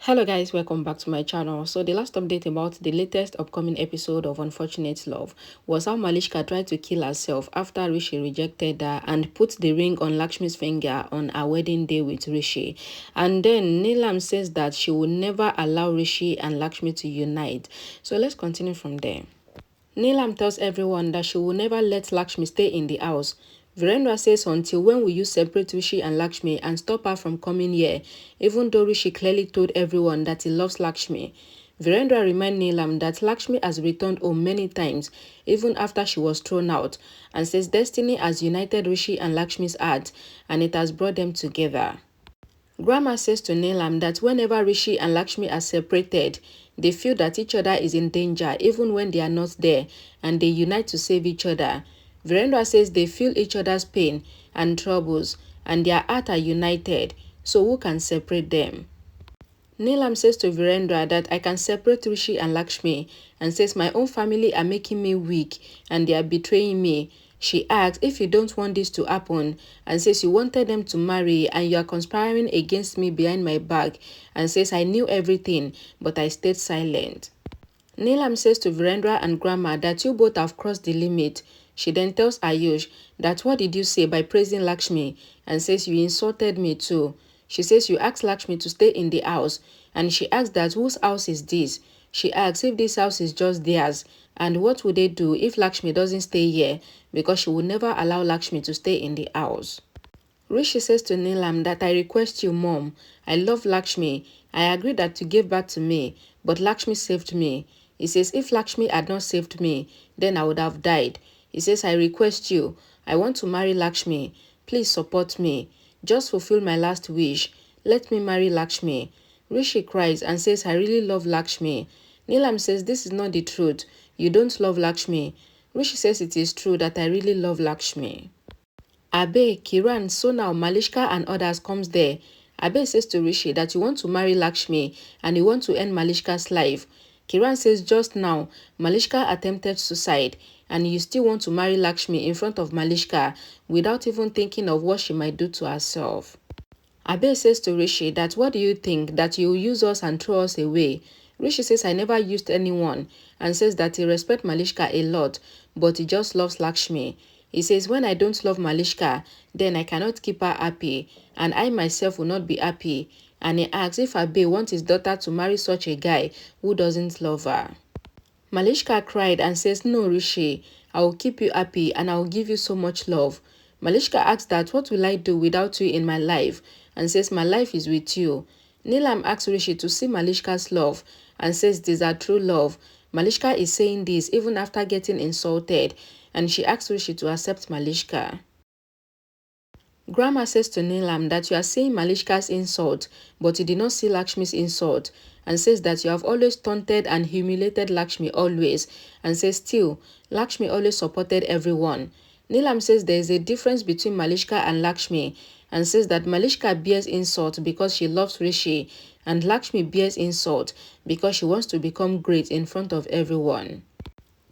Hello guys, welcome back to my channel. So the last update about the latest upcoming episode of Unfortunate Love was how Malishka tried to kill herself after Rishi rejected her and put the ring on Lakshmi's finger on her wedding day with Rishi. And then Neelam says that she will never allow Rishi and Lakshmi to unite. So let's continue from there. Neelam tells everyone that she will never let Lakshmi stay in the house. Virendra says, until when will you separate Rishi and Lakshmi and stop her from coming here, even though Rishi clearly told everyone that he loves Lakshmi. Virendra reminds Neelam that Lakshmi has returned home many times, even after she was thrown out, and says destiny has united Rishi and Lakshmi's hearts and it has brought them together. Grandma says to Neelam that whenever Rishi and Lakshmi are separated, they feel that each other is in danger even when they are not there, and they unite to save each other. Virendra says they feel each other's pain and troubles, and their hearts are united, so who can separate them? Neelam says to Virendra that I can separate Rishi and Lakshmi, and says my own family are making me weak and they are betraying me. She asks if you don't want this to happen, and says you wanted them to marry and you are conspiring against me behind my back, and says I knew everything but I stayed silent. Neelam says to Virendra and Grandma that you both have crossed the limit. She then tells Ayush that what did you say by praising Lakshmi, and says you insulted me too. She says you asked Lakshmi to stay in the house, and she asks that whose house is this? She asks if this house is just theirs, and what would they do if Lakshmi doesn't stay here, because she would never allow Lakshmi to stay in the house. Rishi says to Neelam that I request you, Mom, I love Lakshmi. I agree that you gave back to me, but Lakshmi saved me. He says if Lakshmi had not saved me, then I would have died. He says I request you, I want to marry Lakshmi. Please support me. Just fulfill my last wish. Let me marry Lakshmi. Rishi cries and says I really love Lakshmi. Neelam says this is not the truth. You don't love Lakshmi. Rishi says it is true that I really love Lakshmi. Abe, Kiran, Sonal, Malishka and others comes there. Abe says to Rishi that you want to marry Lakshmi and you want to end Malishka's life. Kiran says just now, Malishka attempted suicide and you still want to marry Lakshmi in front of Malishka without even thinking of what she might do to herself. Abe says to Rishi that what do you think, that you will use us and throw us away? Rishi says I never used anyone and says that he respects Malishka a lot, but he just loves Lakshmi. He says when I don't love Malishka, then I cannot keep her happy and I myself will not be happy. And he asks if Abe wants his daughter to marry such a guy who doesn't love her. Malishka cried and says, no, Rishi, I will keep you happy and I will give you so much love. Malishka asks that what will I do without you in my life, and says my life is with you. Neelam asks Rishi to see Malishka's love and says these are true love. Malishka is saying this even after getting insulted, and she asks Rishi to accept Malishka. Grandma says to Neelam that you are seeing Malishka's insult, but you did not see Lakshmi's insult, and says that you have always taunted and humiliated Lakshmi always, and says still, Lakshmi always supported everyone. Neelam says there is a difference between Malishka and Lakshmi, and says that Malishka bears insult because she loves Rishi, and Lakshmi bears insult because she wants to become great in front of everyone.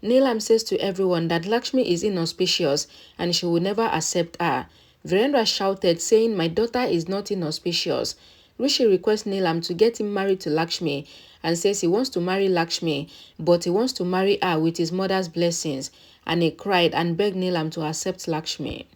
Neelam says to everyone that Lakshmi is inauspicious and she will never accept her. Virendra shouted, saying, my daughter is not inauspicious. Rishi requests Neelam to get him married to Lakshmi and says he wants to marry Lakshmi, but he wants to marry her with his mother's blessings, and he cried and begged Neelam to accept Lakshmi.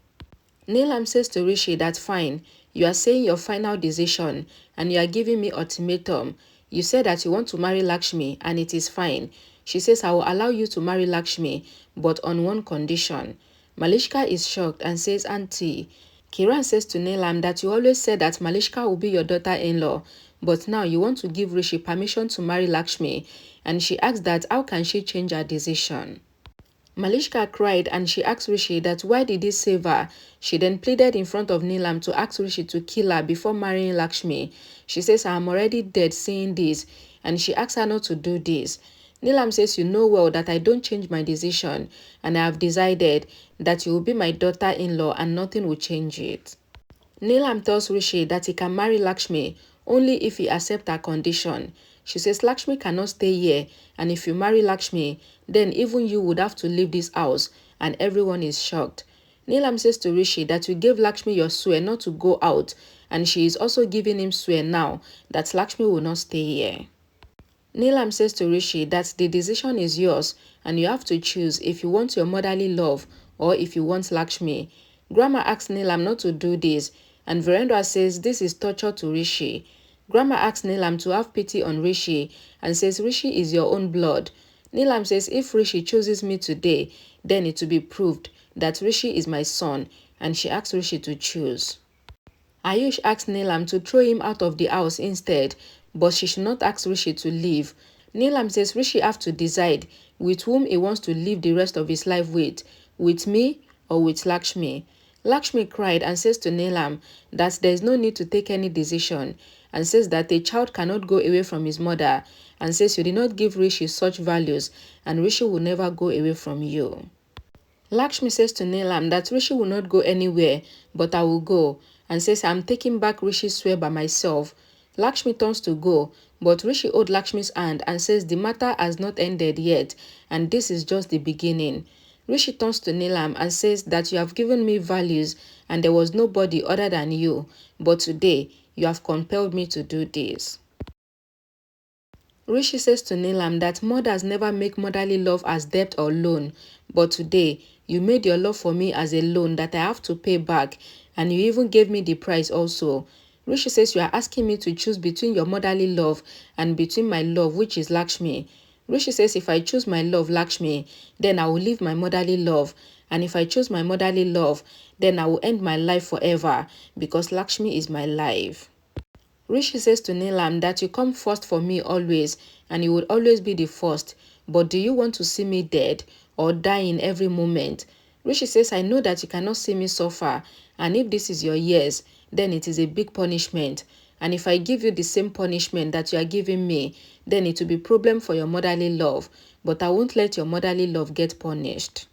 Neelam says to Rishi that fine, you are saying your final decision and you are giving me ultimatum. You said that you want to marry Lakshmi and it is fine. She says I will allow you to marry Lakshmi, but on one condition. Malishka is shocked and says, Auntie. Kiran says to Neelam that you always said that Malishka will be your daughter-in-law, but now you want to give Rishi permission to marry Lakshmi, and she asks that how can she change her decision? Malishka cried and she asked Rishi that why did he save her. She then pleaded in front of Neelam to ask Rishi to kill her before marrying Lakshmi. She says I am already dead seeing this, and she asks her not to do this. Neelam says you know well that I don't change my decision and I have decided that you will be my daughter-in-law and nothing will change it. Neelam tells Rishi that he can marry Lakshmi only if he accepts her condition. She says Lakshmi cannot stay here, and if you marry Lakshmi, then even you would have to leave this house, and everyone is shocked. Neelam says to Rishi that you gave Lakshmi your swear not to go out, and she is also giving him swear now that Lakshmi will not stay here. Neelam says to Rishi that the decision is yours and you have to choose if you want your motherly love or if you want Lakshmi. Grandma asks Neelam not to do this, and Virendra says this is torture to Rishi. Grandma asks Neelam to have pity on Rishi and says Rishi is your own blood. Neelam says if Rishi chooses me today, then it will be proved that Rishi is my son, and she asks Rishi to choose. Ayush asks Neelam to throw him out of the house instead, but she should not ask Rishi to leave. Neelam says Rishi have to decide with whom he wants to live the rest of his life with me or with Lakshmi. Lakshmi cried and says to Neelam that there is no need to take any decision, and says that a child cannot go away from his mother, and says you did not give Rishi such values and Rishi will never go away from you. Lakshmi says to Neelam that Rishi will not go anywhere, but I will go, and says I'm taking back Rishi's swear by myself. Lakshmi turns to go, but Rishi holds Lakshmi's hand and says the matter has not ended yet, and this is just the beginning. Rishi turns to Neelam and says that you have given me values and there was nobody other than you, but today you have compelled me to do this. Rishi says to Neelam that mothers never make motherly love as debt or loan, but today you made your love for me as a loan that I have to pay back, and you even gave me the price also. Rishi says you are asking me to choose between your motherly love and between my love, which is Lakshmi. Rishi says if I choose my love, Lakshmi, then I will leave my motherly love, and if I choose my motherly love, then I will end my life forever because Lakshmi is my life. Rishi says to Neelam that you come first for me always and you would always be the first, but do you want to see me dead or die in every moment? Rishi says I know that you cannot see me suffer, and if this is your yes, then it is a big punishment, and if I give you the same punishment that you are giving me, then it will be problem for your motherly love, but I won't let your motherly love get punished.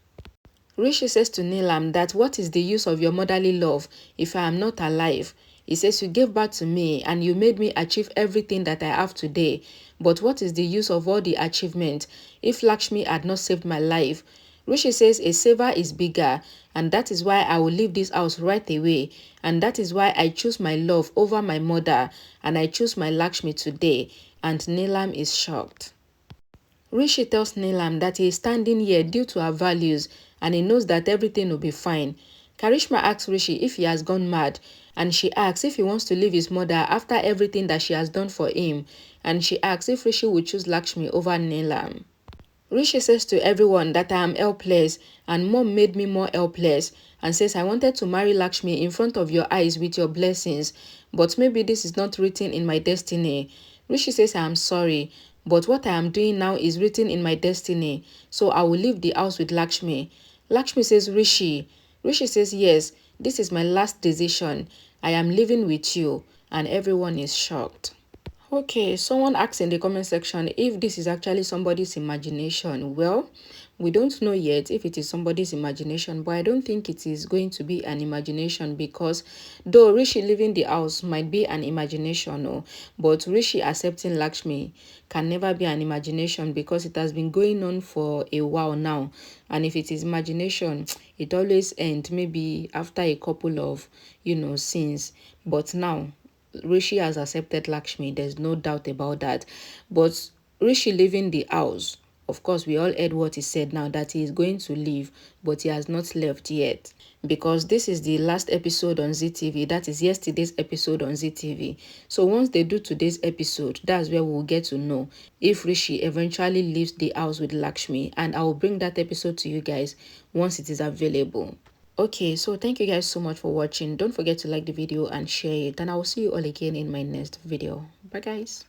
Rishi says to Neelam that what is the use of your motherly love if I am not alive? He says you gave birth to me and you made me achieve everything that I have today. But what is the use of all the achievement if Lakshmi had not saved my life? Rishi says a saver is bigger, and that is why I will leave this house right away, and that is why I choose my love over my mother, and I choose my Lakshmi today, and Neelam is shocked. Rishi tells Neelam that he is standing here due to her values and he knows that everything will be fine. Karishma asks Rishi if he has gone mad, and she asks if he wants to leave his mother after everything that she has done for him, and she asks if Rishi would choose Lakshmi over Neelam. Rishi says to everyone that I am helpless and mom made me more helpless, and says I wanted to marry Lakshmi in front of your eyes with your blessings, but maybe this is not written in my destiny. Rishi says I am sorry, but what I am doing now is written in my destiny, so I will leave the house with Lakshmi. Lakshmi says Rishi. Rishi says yes, this is my last decision. I am living with you, and everyone is shocked. Okay, someone asked in the comment section if this is actually somebody's imagination. Well, we don't know yet if it is somebody's imagination, but I don't think it is going to be an imagination, because though Rishi leaving the house might be an imagination, but Rishi accepting Lakshmi can never be an imagination because it has been going on for a while now. And if it is imagination, it always ends maybe after a couple of, scenes. But now, Rishi has accepted Lakshmi, there's no doubt about that. But Rishi leaving the house, of course, we all heard what he said now, that he is going to leave, but he has not left yet. Because this is the last episode on ZTV, that is yesterday's episode on ZTV. So once they do today's episode, that's where we'll get to know if Rishi eventually leaves the house with Lakshmi. And I will bring that episode to you guys once it is available. Okay, so thank you guys so much for watching. Don't forget to like the video and share it, and I will see you all again in my next video. Bye guys.